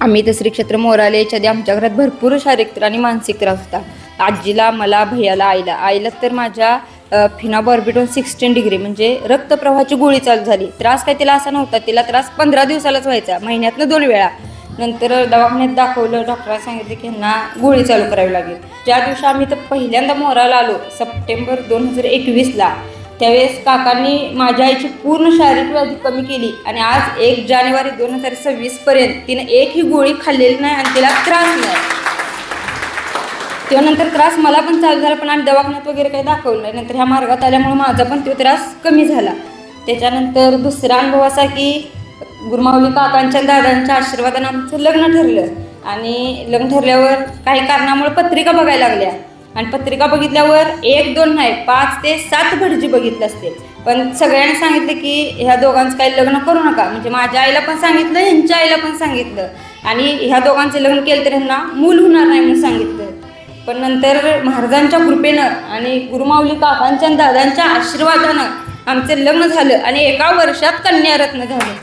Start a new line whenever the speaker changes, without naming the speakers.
आम्ही तर श्री क्षेत्र मोराले याच्या आधी आमच्या घरात भरपूर शारीरिक आणि मानसिक त्रास होता. आजीला, मला, भैयाला, आईला तर माझ्या फिनोबार्बिटॉल 16 डिग्री म्हणजे रक्तप्रवाहाची गोळी चालू झाली. त्रास काय तिला असा नव्हता, तिला त्रास 15 दिवसालाच व्हायचा, महिन्यातनं 2 वेळा. नंतर दवाखान्यात दाखवलं, डॉक्टरांनी सांगितलं की ह्यांना गोळी चालू करावी लागेल. ज्या दिवशी आम्ही तर पहिल्यांदा मोराला आलो सप्टेंबर 2021ला, त्यावेळेस काकांनी माझ्या आईची पूर्ण शारीरिक व्याधी कमी केली आणि आज 1 जानेवारी 2026पर्यंत तिने एकही गोळी खाल्लेली नाही आणि तिला त्रास नाही. त्यानंतर त्रास मला पण चालू झाला, पण आणि दवाखान्यात वगैरे काही दाखवलं नाही. नंतर ह्या मार्गात आल्यामुळे माझा पण तो त्रास कमी झाला. त्याच्यानंतर दुसरा अनुभव असा की गुरुमाऊली काकांच्या दादांच्या आशीर्वादानं आमचं लग्न ठरलं आणि लग्न ठरल्यावर काही कारणामुळे पत्रिका बघायला लागल्या आणि पत्रिका बघितल्यावर 1-2 नाही 5 ते 7 भटजी बघितलं असते. पण सगळ्यांनी सांगितलं की ह्या दोघांचं काही लग्न करू नका, म्हणजे माझ्या आईला पण सांगितलं, ह्यांच्या आईला पण सांगितलं आणि ह्या दोघांचं लग्न केलं तर ह्यांना मूल होणार नाही म्हणून सांगितलं. पण नंतर महाराजांच्या कृपेनं आणि गुरुमाऊली काकांच्या दादांच्या आशीर्वादानं आमचं लग्न झालं आणि 1 वर्षात कन्यारत्न झालं.